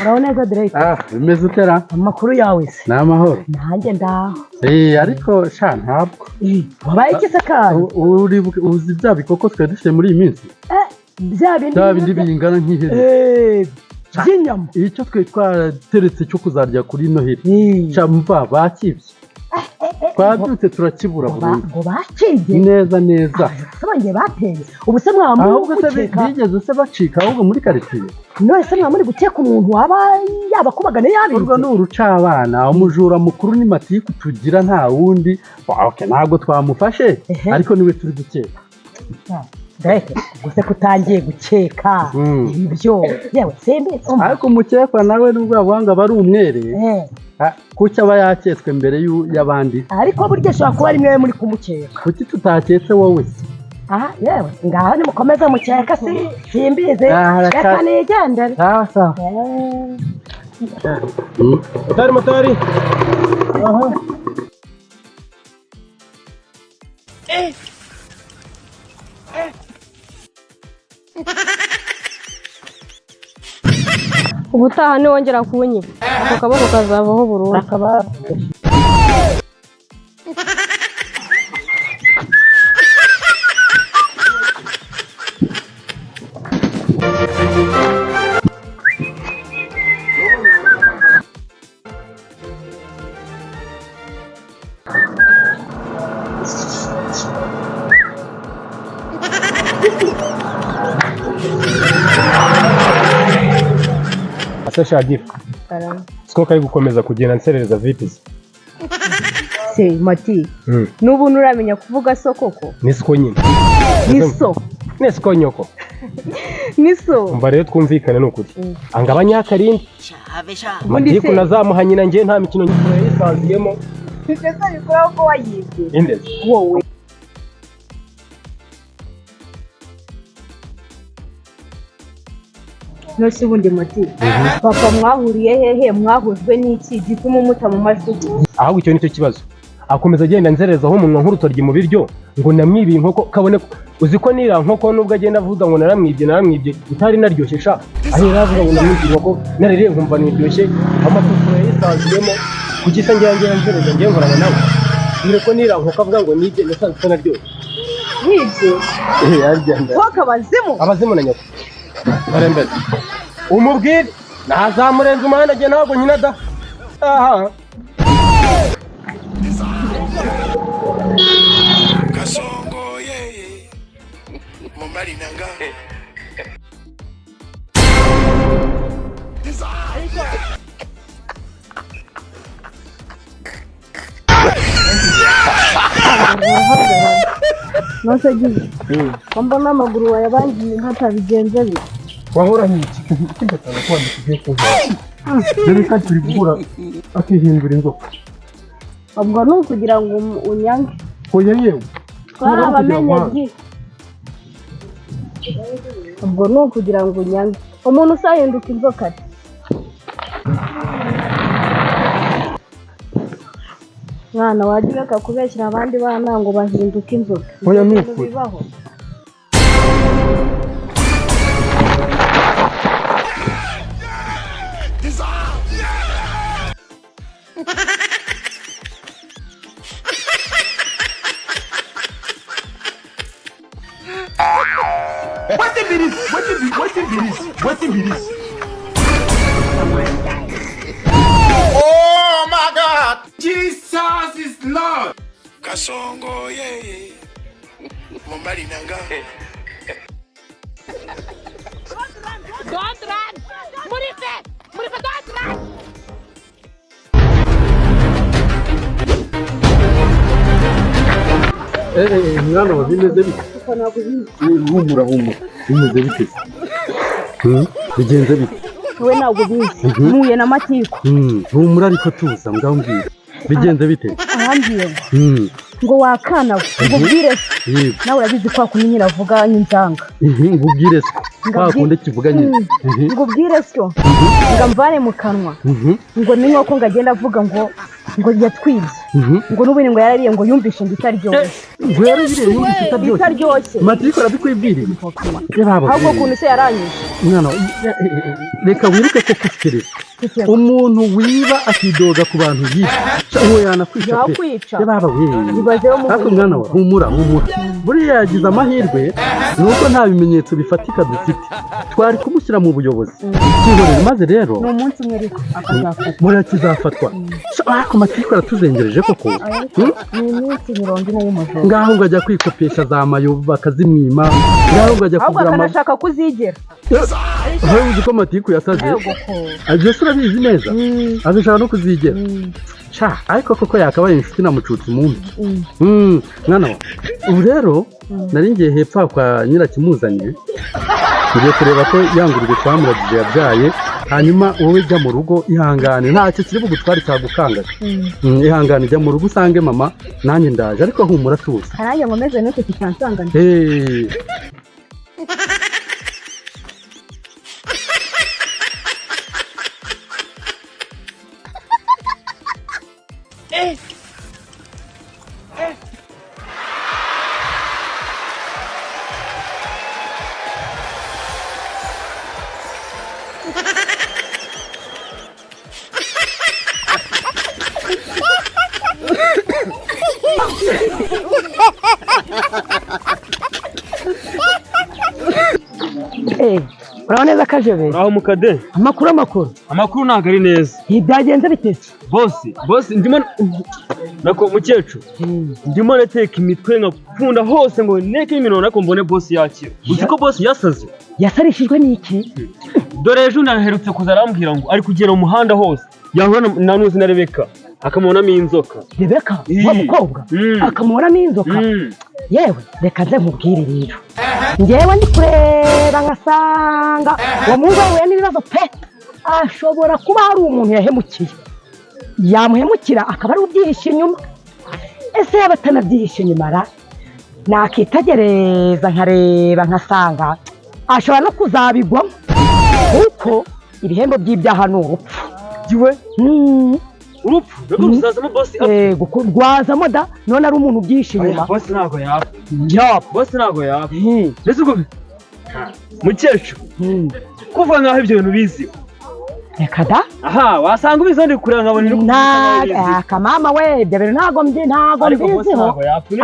Urabona Drake? Bimeze utera? Amakuru yawe se? Ni amahoro. Nanjye ndaho. Ariko sha ntabwo. Wabaye iki se kandi? Uzi bya bikoko twe dufite muri iyi minsi? Bya bindi bingana nk'ihene. By'inyama. Icyo twe twateretse cyo kuzarya kuri Noheli. Sha mva bakibye. Twabyutse turakibura burundu. Ngo bakibye? Neza. Sabanje bateye. Ubu se mwamuri gukeka. Ahubwo bigeze se bacika ahubwo muri quartier. None se mwamuri gukeka umuntu waba yabakubagane yabize? Urwo ni urucabana, umujura mukuru ni matiku tugira nta wundi. Okay, ntabwo twamufashe ariko niwe turi gukeka. Drake, guse kutangiye gukeka ibyo. Yewe sembe. Ariko umukekwa nawe nubwo abanga bari umwere. Kuki aba yaketswe mbere y'abandi? Ariko burya shaka kuba ari mwe muri kumukeka. Kuki tutaketse wowe? Yewe ngaho nimukomeza mukeka simbize. Reka nigendere. Sawa. Motari. Ubutaha niwongera kunyiba ako kaboko kazavaho burundu. Sasha Gifu. Siko kari gukomeza kugenda nserereza vipizi. Se Mati. Nubu nuramenya kuvuga so koko? Nisiko nyine. Niso. Nisiko nyoko. Niso. Umva rero twumvikane n'ukuri. Anga abanyakarindi. Mati kunazamuha nyina ngiye nta mikino nyikora yisanziyemo. Sasa bikora ko wayibye. Inde. Wowe. Nose ubundi Mati. Papa mwahuriye hehe mwahujwe n'iki gituma umuta mu mashugu? Ahubwo icyo nicyo kibazo. Akomeza agenda nzereza aho umunwa nk'urutoryi mu biryo ngo namwibiye inkoko kabone uzi ko nira nkoko nubwo agenda avuga ngo naramwibye utari naryoshye sha ahera avuga ngo namwibye inkoko narere nkumva niryoshye amatufura yisanzuyemo kugisa ngira nzereza ngiye nkorana nawe nire ko nira nkoko avuga ngo nibye nasanze ko naryoshye nibye arigenda ko abazimu na nyoko barembere umubwire nazamurenza umuhanda agiye ntabwo nkina da Kasongo yeye Mumbali nanga Nose gize mbona amaguru wayabangiye nkatabigenze bi wahora nk'iki kidatana kwa ndikiye kuva dore kandi turi gukura akihindura inzoka ubwo no kugira ngo unyange oya yewe abamenye ubwo no kugira ngo unyange umuntu usahinduka inzoka mwana wagira akakubeshyira abandi bana ngo bahinduke inzoka oya nuko What the Oh my God! Jesus is Lord! Kasongo yeye Mumbali nanga Don't run! Murife, don't run! Mwana wa bimeze bite? Humura bimeze bite? Bigenze bite? We ntabwo bizi muye na Matiko. Humura ariko tuza mbwambwira. Bigenze bite? Ahambye ngo wakana ngo ubwire nawe urabizi ko akunyira avuga n'inzanga. Ubwire kwa kundi kivuga nyine ngo ubwire syo ngo mvane mu kanwa ngo ni nkoko ngagenda avuga ngo yatwibye ngo n'ubundi ngo yarariye ngo yumvishe ngo itaryoshye ngo yarariye yumvishe itaryoshye Matiko arabikwibwiriye ahubwo kuntu se yaranyishe mwana reka wiruke ko kufikiriza umuntu wiba akidoga ku bantu yisha uwo yanakwica pe baba ariko mwana we humura buriya yagize amahirwe nuko nta bimenyetso bifatika dufite twari kumushyira mu buyobozi cyihorere maze rero ni umunsi umwe ariko akazafatwa murakizafatwa ariko Matiko aratuzengereje koko ni iminsi 40 y'umujoro ngaho ngo ajya kwikopesha za mayo bakazimwima ngaho ngo ajya kugura akanashaka kuzigera aho uzi ko Matiko yasaze aje urabizi neza azishaka no kuzigera ariko koko yakabaye inshuti na mucutsi mumbi mwana we ubu rero nari ngiye hepfo kwa nyirakimuzanye ngiye kureba ko yangurije twamuragije yabyaye hanyuma wowe jya mu rugo ihangane ntacyo kiri bugutware cyagukangaga ihangane jya mu rugo usange mama nanjye ndaje ariko humura tuza nanjye ngomeze n'uko kitansangana urabona neza kajebe aho mukade amakuru ntabwo ari neza byagenze bitetse bosi ndimo nako mukecuru ndimo nateka imitwe nkapfunda hose ngo neke iminono nako mbone bosi yakira uzi ko bosi yasaze yasarishijwe n'iki dore ejo naherutse kuza arambwira ngo ari kugera mu muhanda hose yahura na Nuzi na Rebeka akamubonamo inzoka wa mukobwa akamubonamo inzoka yewe reka nze nkubwire rero ngewe ndi kureba nkasanga uwo muhungu yahuye n'ibibazo pe ashobora kuba hari umuntu yahemukiye yamuhemukira akaba ari ubyihishe inyuma ese yaba atanabyihishe inyuma ra nakitegereza nkareba nkasanga ashobora no kuzabigwamo kuko ibihembo by'ibyaha ni urupfu urupfu rero ruzazamo bosi rwazamo da none ari umuntu ubyihishe inyuma bosi ntabwo yaba mbese ubwo mukecuru kuva nk'aho ibyo bintu biziho reka da wasanga ubizi ndi kureba nkabona akamama we ibyo bintu ntabwo mbiziho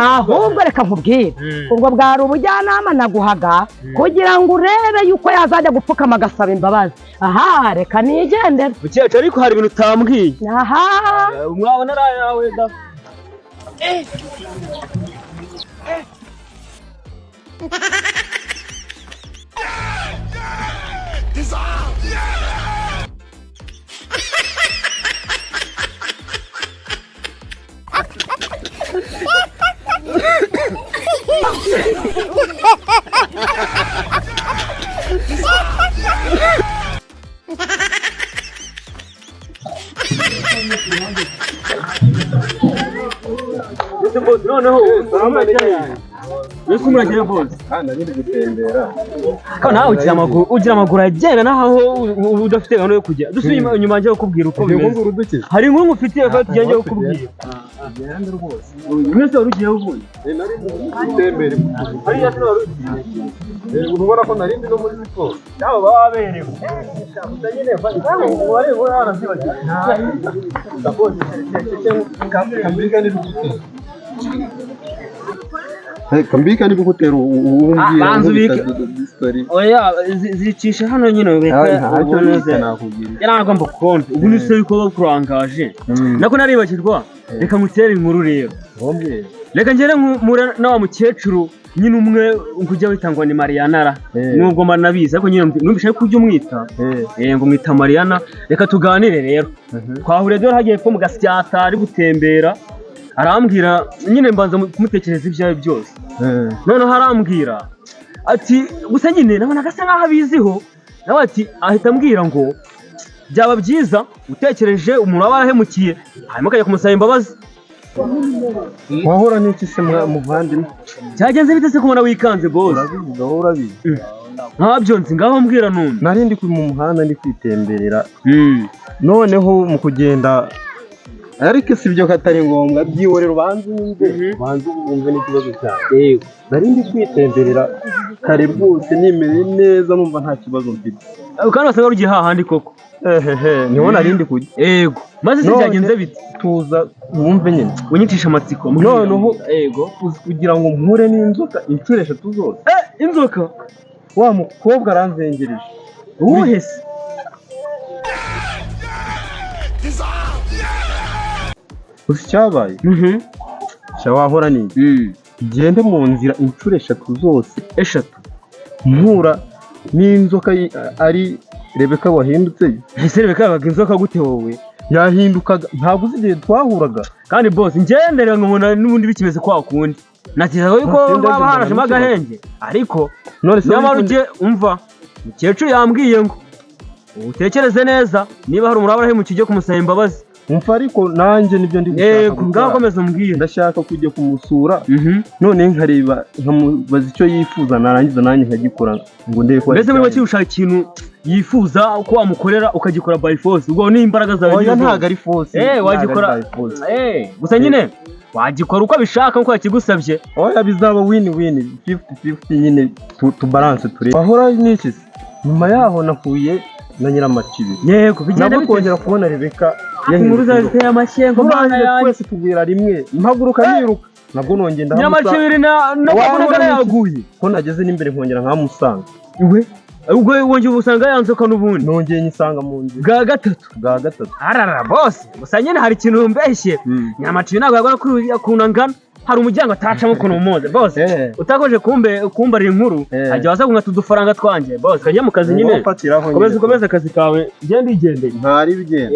ahubwo reka nkubwire ubwo bwari ubujyanama naguhaga kugira ngo urebe yuko yazajya gupfukama agasaba imbabazi reka nigendere mukecuru ariko hari ibintu utambwiye mwabona ari ayawe da noneho muragera bose nari gutembera nawe ugira amaguru agenda naho udafite gahunda yo kujya dusubiye inyuma njye kukubwira uko bimeze hari inkuru ngufitiye ko tujyanye kukubwira agenda rwose mwese wari ugiye uvuye nari gutembera hariya se wari ugiye ubona ko nari ndi no muri siporo nabo baba berewe utanyine wari hano zibagiye kambika ni gutera ubumbira oya zicisha hano nyine ntabwo mbakonde ubu ni se yuko bakurangaje nako naribagirwa reka ngutere inkuru rero reka ngere nkura na wa mukecuru nyine umwe kujya witangwa ni Mariana nubwo manabizi ariko nyine numvise ko ujye umwita ngo mwita Mariana reka tuganire rero twahuriye dore hagiye ko mu gasyata ari gutembera arambwira nyine mbanza kumutekereza ibyawe byose noneho arambwira ati gusa nyine nabona gasa nkaho abiziho nawe ati ahita ambwira ngo byaba byiza utekereje umuntu waba yarahemukiye hanyuma ukajya kumusaba imbabazi wahora n'iki se muvandimwe byagenze bite se kubona wikanze bose urabivuga wowe urabizi ntabyo nzi ngaho mbwira none. nari ndi mu muhanda ndi kwitemberera noneho mu kugenda ariko si byo katari ngombwa byihorera ubanze wumve n'ikibazo cyawe. Yego. nari ndi kwitemberera kare rwose nimereye neza numva nta kibazo mfite. Kandi wasanga rugiye hahandi koko. niho nari ndi kujya. Yego. Maze byagenze bite? tuza wumve nyine Unyicisha amatsiko. noneho yego kugira ngo mpure n'inzoka inshuro 3 zose. Inzoka wa mukobwa aranzengereje. uwuhe se? uzi cyabaye wahora n'iki gende mu nzira inshuro 3 zose 3 mpura n'inzoka ari Rebeka wahindutse. ese Rebeka yabaga inzoka gute wowe? yahindukaga ntabwo uzi igihe twahuraga kandi boss ngendera nkubona n'ubundi bikimeze kwa kundi nakizaho yuko baba harashema agahenge ariko nyamara ujye umva mukecuru yambwiye ngo utekereze neza niba hari umurabara mu kijye kumusaba imbabazi. umva ariko nanjye nibyo ndi gushaka. Yego ngaho komeza umbwire. ndashaka kujya kumusura none nkareba nkamubaza icyo yifuza narangiza nanjye nkagikora ngo ndebe ko mbese muri make ushaka ikintu yifuza uko wamukorera ukagikora by force ubwo ni imbaraga zawe. oya ntago ari force wagikora gusa nyine wagikora uko bishaka uko yakigusabye. oya bizaba win 50-50 nyine tu balance turebe. ahora n'iki nyuma yaho nahuye na Nyiramacibi. Yego bigenda kongera kubona Rebeka inkuru zawe ziteye amashyengo mana yanjye twese tugwira rimwe mpaguruka niruka nabwo nongenda Nyiramacibi no kubona yaguye ko nageze n'imbere nkongera nkamusanga. ubwo wongeye usanga yanzoka n'ubundi nongeye nyisanga mu nzu bwa gatatu arara boss gusa nyine hari ikintu mbeshye Nyiramacibi ntabwo yagora kunangana hari umuryango atacamo ukuntu umuze boss utakoje kumbarira inkuru ajya waza kunga tudufaranga twanje boss kajya mu kazi nyine komeza akazi kawe ngende igendeye ntari bigenda.